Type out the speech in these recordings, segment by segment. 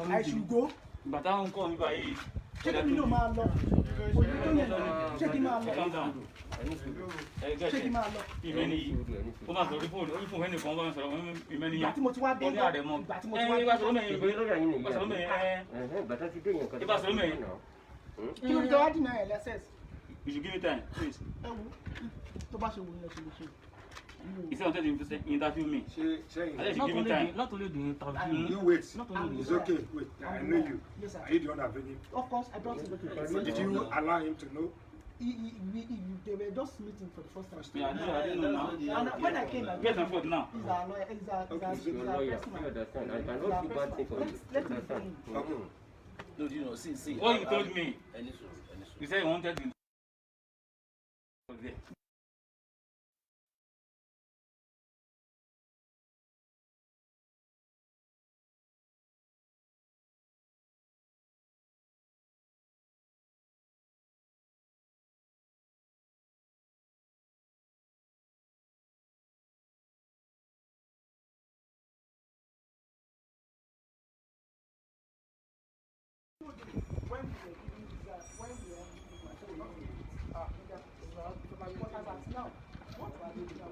I should go. But I don't come by. Check him out, man. Check him out. Calm down. Check him out. Many. Come on, the phone. If when you come on, so many. But what I did, but you should give me time, please. It's not telling you to interview me. Not only the interview. You wait. It's okay. Wait. I know you. Yes, sir. Are you the one available? Of course, I brought him. Did you allow him to know? They were just meeting for the first time. Yeah, I didn't know now. And when I came, Get on foot now. he's our lawyer. He's our lawyer. Let him bring him. No, you know, see. What you told me? You said you wanted to. When we were giving my phone, my reporters asked now, what are they doing now?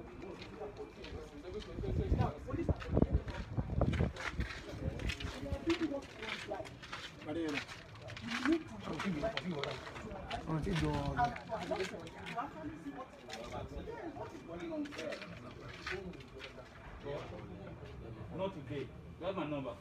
Now, police are here. They are doing what they want like. You need to Not today. That's my number.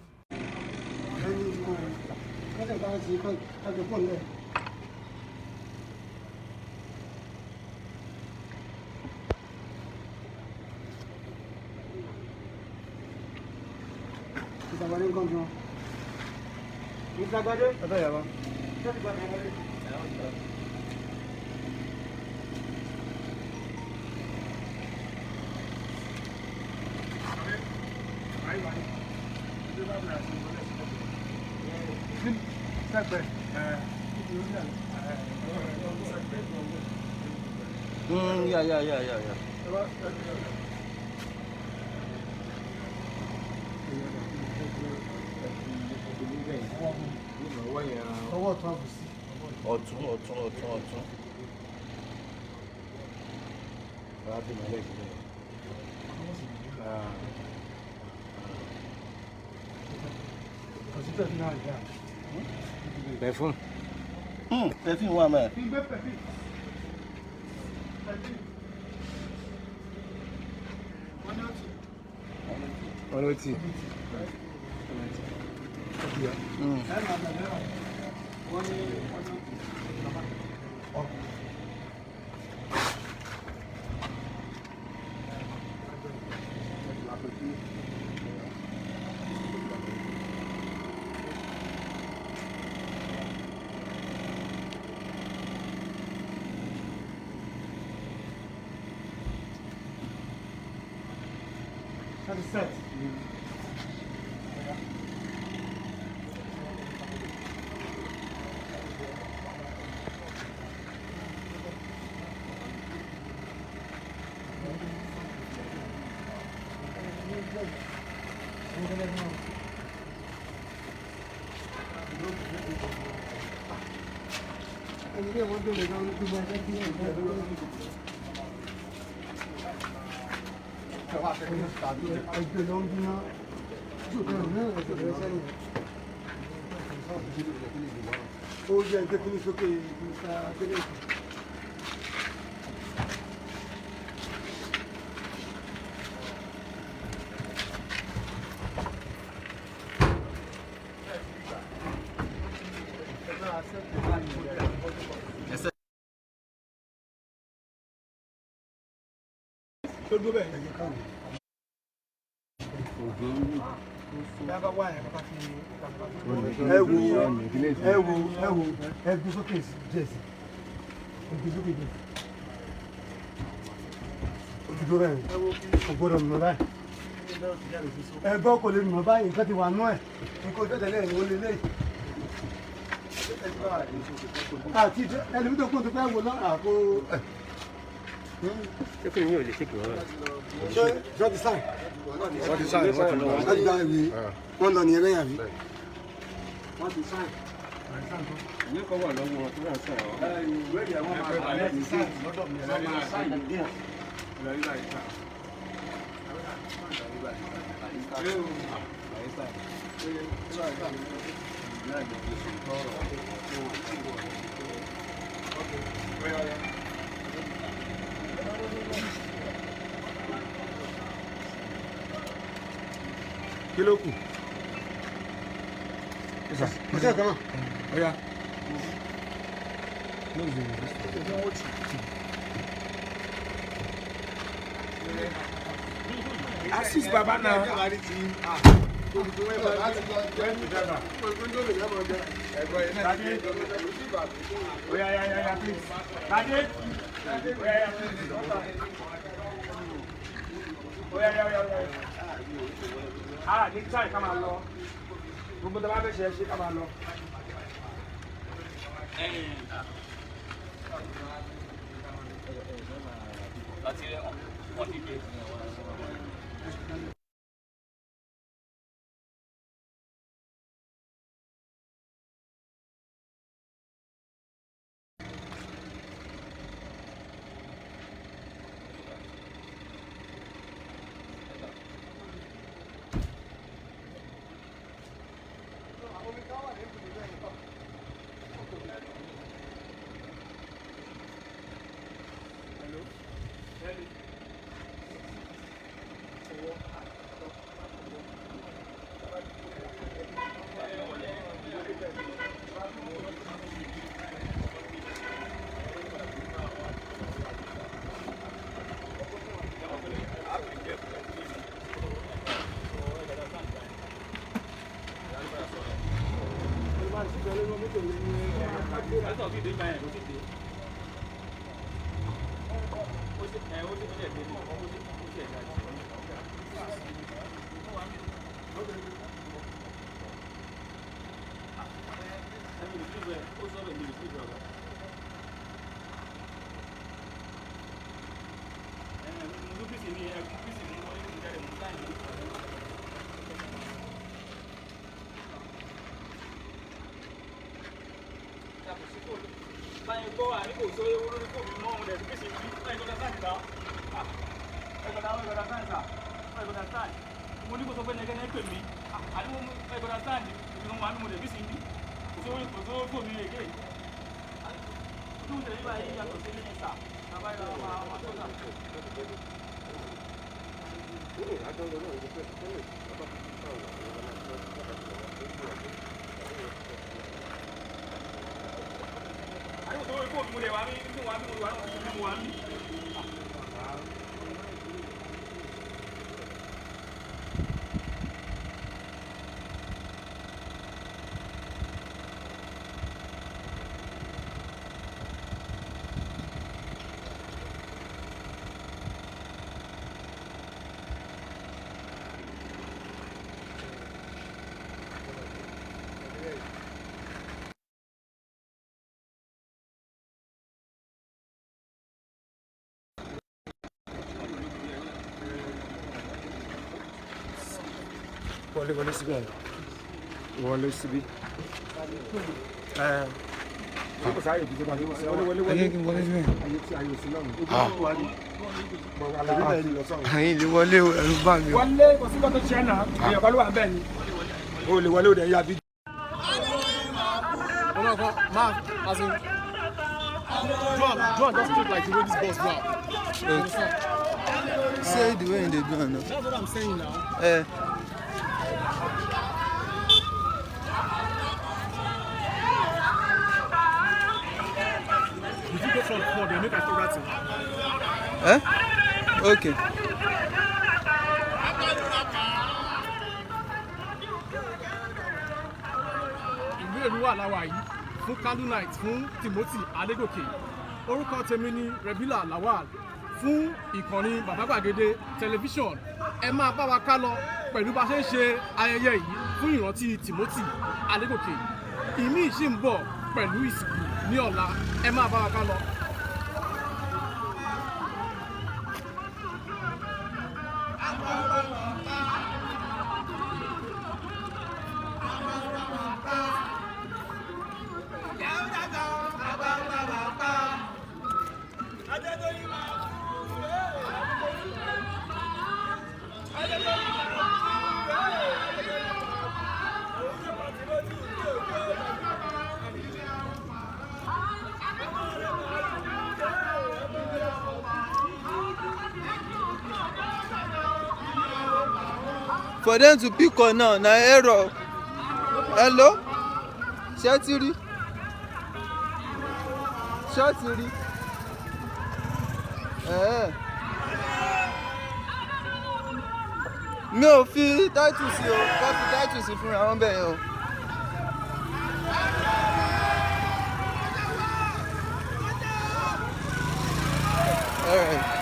Yeah. Perfume. Perfume one man. That is set. Òdìdó rẹ̀ kò gbọ́dọ̀ nù báyìí. Ẹgbẹ́ kò lè nù báyìí nǹkan ti wà nú ẹ̀. Nǹkan ojú tẹ̀lé ẹ̀ ní ó lé lé. Àti ẹni tó kún tó fẹ́ wo náà àpò. Ṣé kí ni yóò lè ṣe kí wọ́n rẹ̀? Ṣé ṣọ́ ti sáì? Wọ́n ti sáyẹn wọ́n ti lọ. Wọ́n ti dá ìwé. Wọ́n lọ ní ẹgbẹ́ yàrá. Wọ́n ti sáì. Ìwé kan wà lọ́wọ́ wọn tó wà sọ̀rọ̀. Ìwé ìyàwó máa bá ẹ̀ ní sáì lọ́dọ̀ mi. Wọ́n máa sáì díẹ̀. Kí ló kù? Ọ̀sẹ̀ kan. Ọ̀ya. Assist Baba now. Ní sáì ká máa lọ. Gbogbo tó bá fẹ́ ṣe ká máa lọ. Wọlé síbí ẹ̀. Wọlé síbí. Kò sáyè ìdíje bá wọlé. Ayé kí n wọlé síbẹ̀. Ayé tí ayé sí lọ́rùn. Àyìn lè wọlé ẹ̀rù bá mi. Wọlé kò sí kọ́tọ́ ṣẹ́ náà. Èèyàn kan ló wà bẹ́ẹ̀ ni. O lè wọlé o dẹ̀ yá bí. John just look like the way this bus now. Say the way they do now. That's what I'm saying now. If you go from 4, they make a stop that thing. Okay. Ìlú Èrúwà la wà yìí fún candle night fún Timothy Adégòkè orúkọ tèmi ni Rebila Lawal fún ìkànnì Bàbá Gbàgede tẹlifíṣọ̀n. Ẹ máa bá wa ká lọ pẹ̀lú bá ṣe ń ṣe ayẹyẹ yìí fún ìrántí Timothy Adégòkè. Ìmíì ṣì ń bọ̀ pẹ̀lú ìsìnkú ní ọ̀la. Ẹ máa bá wa ká lọ. For them to pick on now, na error. Hello? Shetiri? Shetiri? Mi ò fi title sí o, ká fi title sí fúnra wọn bẹ́ẹ̀ yẹn o. All right.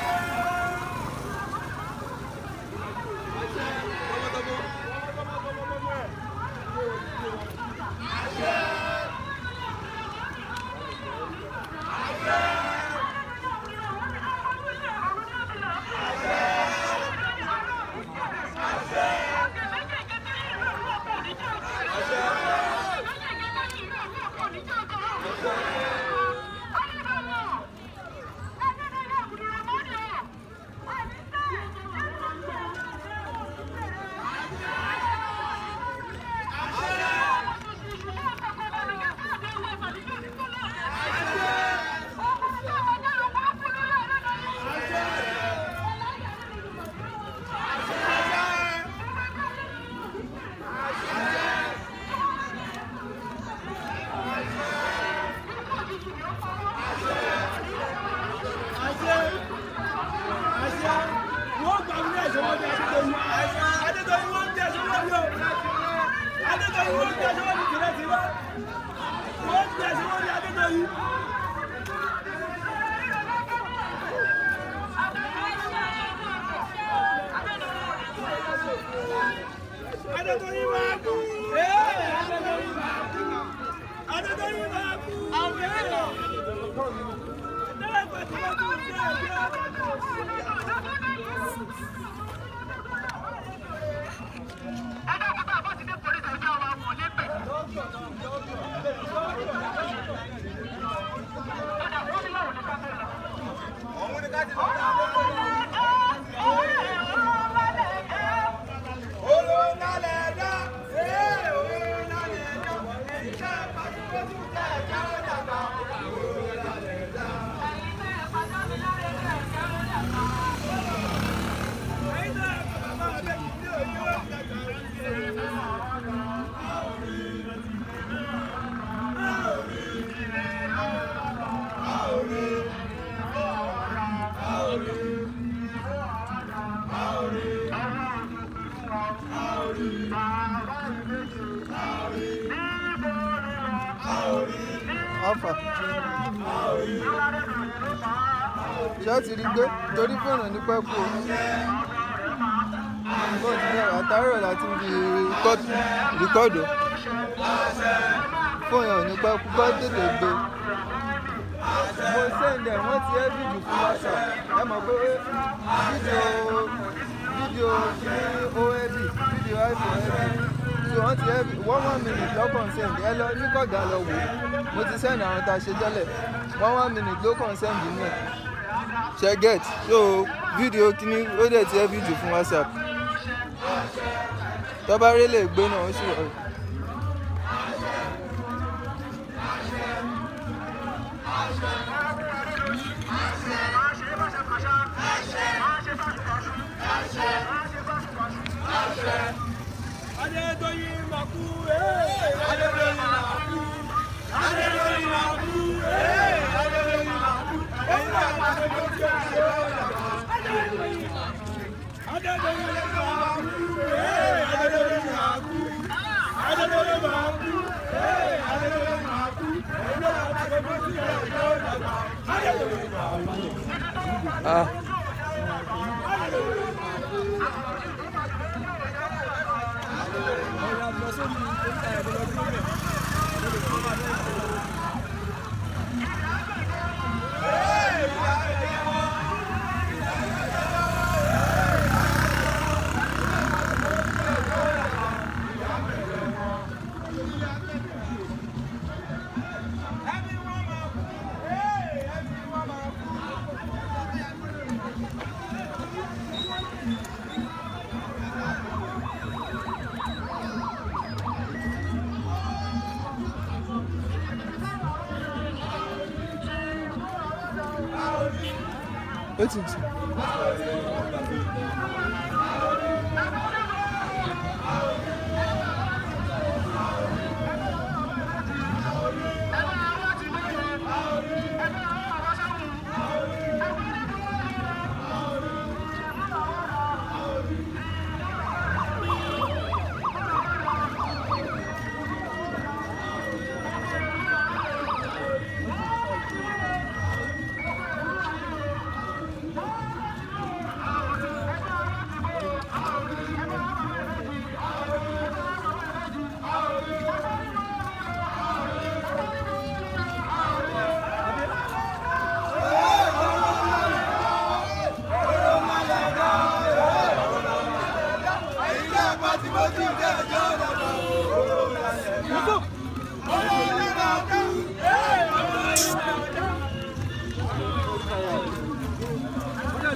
Ṣé ti rí gbé torí fóònù ní pẹ́kú o? Fóònù ti bẹ̀rẹ̀ àtàrọ̀ láti fi rìkọ́dù. Fóònù ò ní pẹ́kú kọ́ tètè gbé. Mo sẹ́ndẹ̀ wọ́n ti ẹ́ fídíò fún WhatsApp. Ẹ mọ̀ pé fídíò ní OLD, fídíò iPhone LD. So wọ́n ti ẹ́ 1 minute lọ́kàn send. Ẹ lọ ní kọ̀gá lọ wò. Mo ti send àwọn tá a ṣe tẹ́lẹ̀. 1 minute ló kàn send nínú ẹ̀. Ṣé get? So fídíò kíní ó dẹ̀ ti ẹ́ fídíò fún WhatsApp. Tọ́ba rí lè gbé náà ó sì rọrùn. Adédoyin Maku, Adédoyin Maku, Adédoyin Maku, Adédoyin Maku, Adédoyin Maku, Adédoyin Maku, Adédoyin Maku,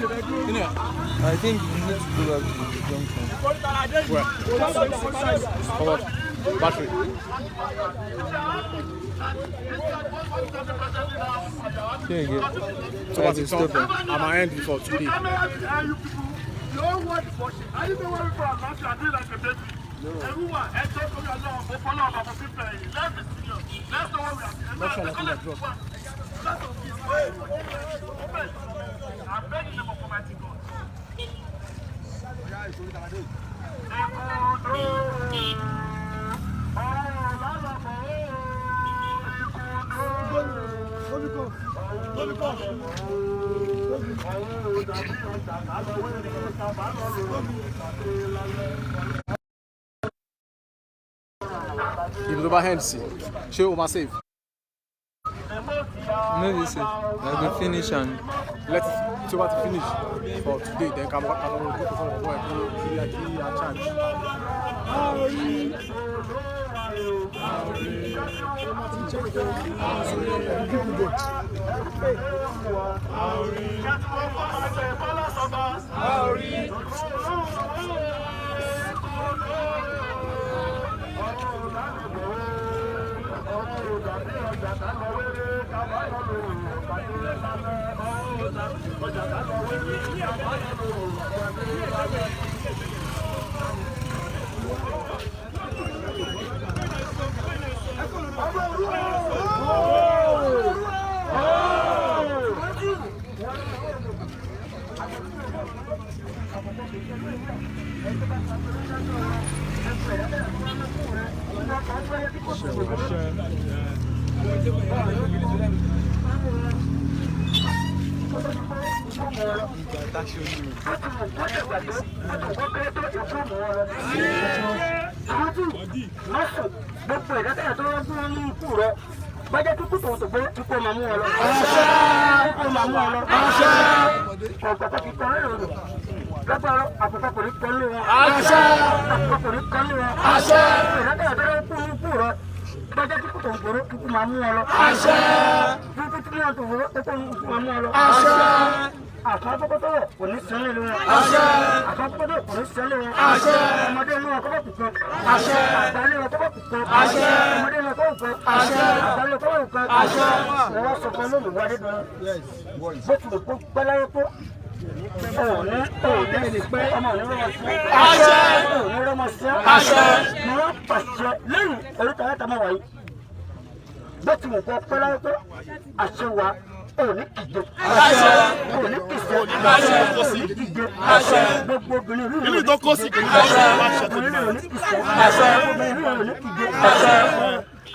I think you need to go back to the junction. Where? Forward. Battery. Here you go. So what is stopping? I'm going to end before today. You all want to watch it. I didn't know where we from. I'm doing like a baby. Everyone, and talk to your law, for follow up for people. Let's be serious. That's the one we are. Let's try to drop. I'm begging them for my ticket. If the hand see, show my save. Maybe safe. I will finish and Let it so what to finish for today. Then come back and go for a charge. Bájá tó kú tó tó gbé ipò màmú ọ lọ. Ipò màmú ọ lọ. Ọ̀pọ̀pọ̀ kì í kọ́ lẹ́yìn odò. Lápárọ̀ àpòpọ̀ kò ní kọ́ lé wọn. Àpòpọ̀ kò ní kọ́ lé wọn. Ìrẹ́dẹ̀ àdúrà kú ní ikú rẹ̀. Bájá tó kú tó gbòòrò ipò màmú ọ lọ. Títí tí wọ́n tó gbòòrò ipò màmú ọ lọ. Àkàtúkọ̀tọ̀ kò ní sẹ́lẹ̀ wọn. Àkàtúkọ̀tọ̀ kò ní sẹ́lẹ̀ wọn. Ọmọdé inú wọn kọ́kọ́ kùkọ́. Àgbà inú wọn kọ́kọ́ kùkọ́. Ọmọdé inú wọn kọ́kọ́ kùkọ́. Àgbà inú wọn kọ́kọ́ kùkọ́. Wọ́n sọ fún olóòlù wáyé gan. Bó tilẹ̀ kó pẹ́láyé tó. Òní pé ọmọ òní rọ́mọ sí. Òní rọ́mọ sí. Ni wọ́n pàṣẹ lẹ́yìn oríta láta máa wáyé. Bó tilẹ̀ kó pẹ́láyé tó. Àṣẹ wa. Òní kìjọ. Òní kìjọ. Òní kìjọ. Gbogbo obìnrin rí ìlú tó kó sí kìjọ. Obìnrin rí òní kìjọ. Obìnrin rí òní kìjọ.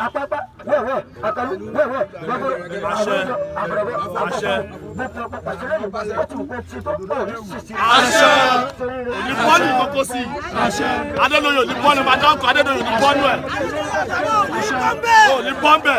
Apápá wẹ́wẹ́ àkàlù wẹ́wẹ́ gbogbo àṣẹ àbẹ̀rẹ̀ àṣẹ gbogbo pàṣẹ lẹ́yìn ó ti pẹ́ tí tó pọ̀ ní ṣíṣe. àṣẹ onípọ́nù kókó sí àṣẹ Adédoyin onípọ́nù madọ́kọ̀ Adédoyin onípọ́nù ẹ̀ onípọ́nbẹ̀.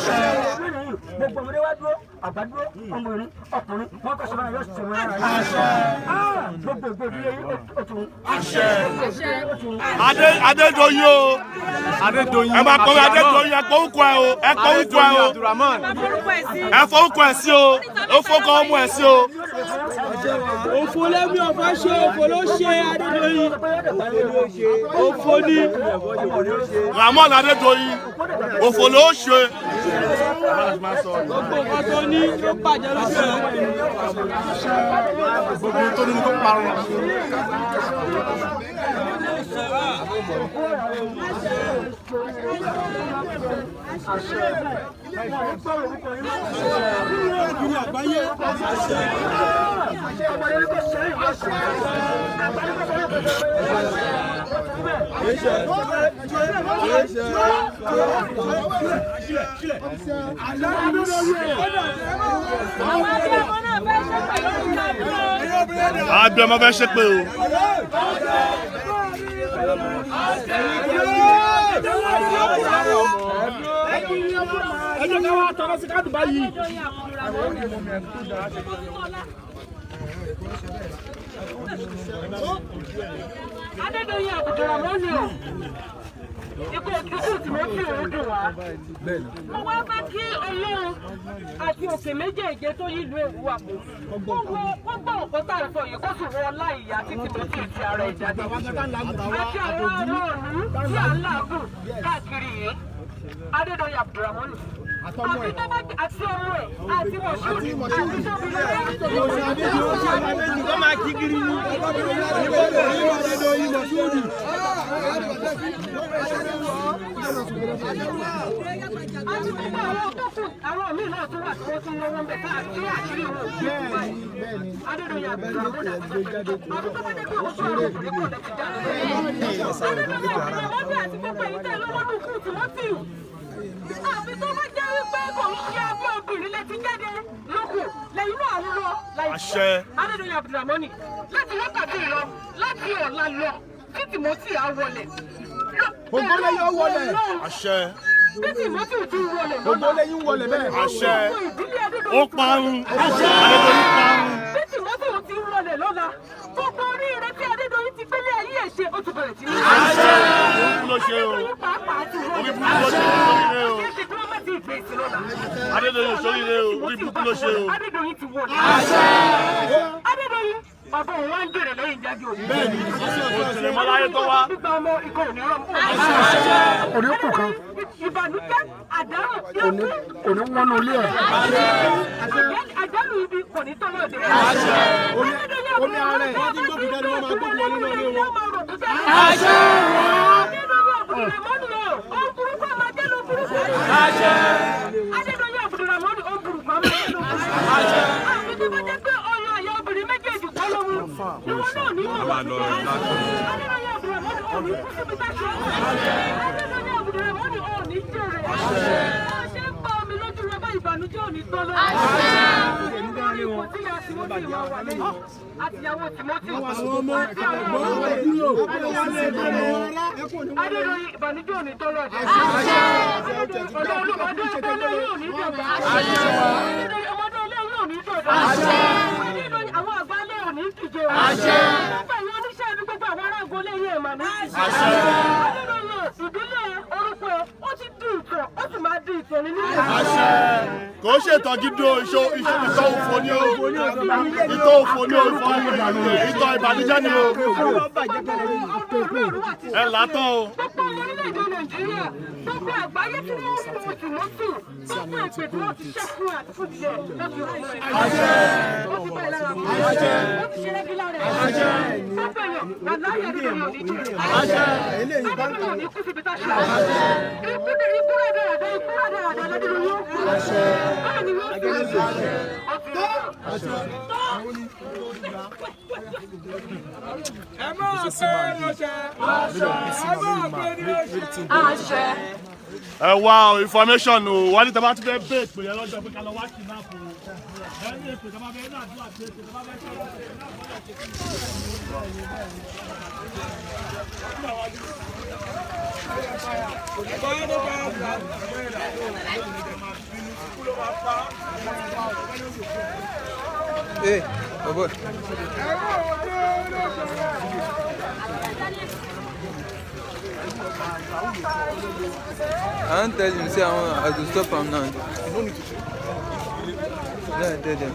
Gbogbo ọmọdé wá dúró àgbàdúró ọmọbìnrin ọkùnrin wọn kọ sọmọ yóò sọmọ náà gbogbo ìgbòdìyẹ òtún Adédoyin o ẹ máa kọrin Adédoyin ẹ kọ orúkọ ẹ o ẹ kọ orúkọ ẹ o ẹ fọ orúkọ ẹ sí o ó fọkọ ọmọ ẹ sí o. òfò lẹ́mí ọ̀fà ṣe òfò ló ṣe Adédoyin òfò ní. Ramon Adédoyin òfò ló ṣe. gbogbo nǹkan tó ní ló bàjẹ́ lójú ẹ̀. gbogbo tó ní ló parun. Àbí ọmọ fẹ́ ṣe pé o. ẹ jẹ́ ká wá tọrọ sí káàdùn báyìí. Adédoyin Abdulrahman ni o ikú tí mo fi òun dùn wá. Mo wá fẹ́ kí Ọlọ́run àti òkè méjèèjì tó yí ìlú Èkó wà mọ́. Wọ́n gbọ́ ọ̀pọ̀ tá à ń sọ yìí kó sì wọ́n láì yá títí tó ti ti ara ẹ̀ jáde. Àti àwọn ọlọ́run tí à ń làágùn káàkiri yìí. Adédoyin Abdulrahman ni. Àti ọmọ ẹ̀ àti Mọ̀ṣúrù àti Tóbilọ́lá. Wọ́n máa kí kiri ní. Àwọn míì náà tún wà tí wọ́n tún lọ́wọ́ ń bẹ̀ káàkiri àṣírí wọn ò gbé báyìí. Adédoyin Abdulrahman àti tó bá dé pé wọ́n sọ̀rọ̀ òkúté kò lè ti jáde. Adédoyin Abdulrahman àti gbogbo èyí tẹ̀ lọ́wọ́ ní kú Timothy. Àfi tó bá jẹ́ wípé kò ń ṣe abẹ́ obìnrin létí jáde lókù lẹ́yìn náà ń lọ láìpẹ́. Adédoyin Abdulrahman láti wákàtí lọ láti ọ̀la lọ kí Timothy á wọlé. Ògbólé yóò wọlé. Àṣẹ. Bí Timothy ti wọlé lọ́la. Ògbólé yín wọlé bẹ́ẹ̀. Àṣẹ. Ó parun. Adédoyin parun. Bí Timothy ti wọlé lọ́la. Gbogbo oríire tí Adédoyin ti fẹ́lẹ́ ayé ẹ̀ ṣe ó ti bẹ̀rẹ̀ sí ní. Àṣẹ. Orí ló ṣe o. Adédoyin pàápàá ti wọlé. Orí burúkú ló ṣe o. Sóríire o. Ṣé kí wọ́n má ti gbé sí lọ́la? Adédoyin sóríire o. Orí burúkú ló ṣe o. Adédoyin ti wọlé. Adédoyin bàbá òun wá ń jèrè lẹ́yìn jáde òní. Bẹ́ẹ̀ni, òṣèlè mọ́láyé tó wá. Gbígba ọmọ ikọ̀ òní rọ̀ mọ́. Òní kù kan. Ìbànújẹ́ àdárò ikú. Òní wọ́n ní ilé ẹ̀. Àjálù ibi kò ní tọ́lọ̀ dé. Omi ààrẹ wọ́n ti gbógun jáde wọ́n máa gbógun wọlé lórí wọn. Adédoyin Abdulrahman ó burúkú àmọ́ ẹ̀lú burúkú. Àbí tó bá jẹ́ pé ọyọ àyà obìnrin méjèèjì kọ́ lọ́wọ́. Ìwọ náà ní mọ̀ wá. Adédoyin Abdulrahman ò ní kú síbi tá a ṣe. Adédoyin Abdulrahman ò ní jèrè. Ṣé ń pa omi lójú rẹ bá ìbànújẹ́ ò ní tọ́ lọ? Nítorí ipò tí ìyá Timothy wà wà lẹ́yìn àtìyàwó Timothy àti àwọn ọmọ Adédoyin ìbànújẹ́ ò ní tọ́ lọ́dẹ. Ọ̀dọ́ olùkọ́dé olóyún ò ní dọ̀gba. Ọmọdé olóyún ò ní dọ̀gba. Adédoyin àwọn àgbálẹ̀ ò ní kíje o. Nígbà yẹn oníṣẹ́ ibi gbogbo àwọn ará agolé yẹn mà ní. Adédoyin ìdílé orúkọ ó ti di ìtàn ó sì máa di ìtàn nínú ìlú. Kò ó ṣètò gidi o ìtọ́ òfò ni o ìtọ́ òfò ni o ìtọ́ ìbànújẹ́ ni o ẹ látọ̀ o. Gbogbo àgbáyé tí wọ́n fún oṣù lóṣù gbogbo èpè tí wọ́n ti ṣẹ́ fún àti fún ìdílé lọ́sùn ọ̀rọ̀ ẹ̀. Ó ti bẹ̀rẹ̀ lára fún ó ti ṣe rẹ́gílá rẹ̀. Pápẹ́yọ̀ àláyé ní ọmọ ní jẹ́. Pápẹ́yọ̀ ní kú síbi tá a ṣe. Ikú rẹ̀ dáadáa lọ́dún yóò kú. Báwo ni wọ́n fi ọ̀sẹ̀ ẹ máa pé ránṣẹ́ ẹ máa pé ní àṣẹ. Ẹ wá o information o wọ́n ní tẹ́lá tí fẹ́ bẹ́ẹ̀ pè é lọ́jọ́ pé ká lọ wá kidnap o ẹ ní èpè tẹ́lá bẹ́ẹ̀ náà dúró àti èpè tẹ́lá bẹ́ẹ̀ ṣe Hey, boy. I don't tell him, say I will stop him now. You don't need to check. No, I tell them.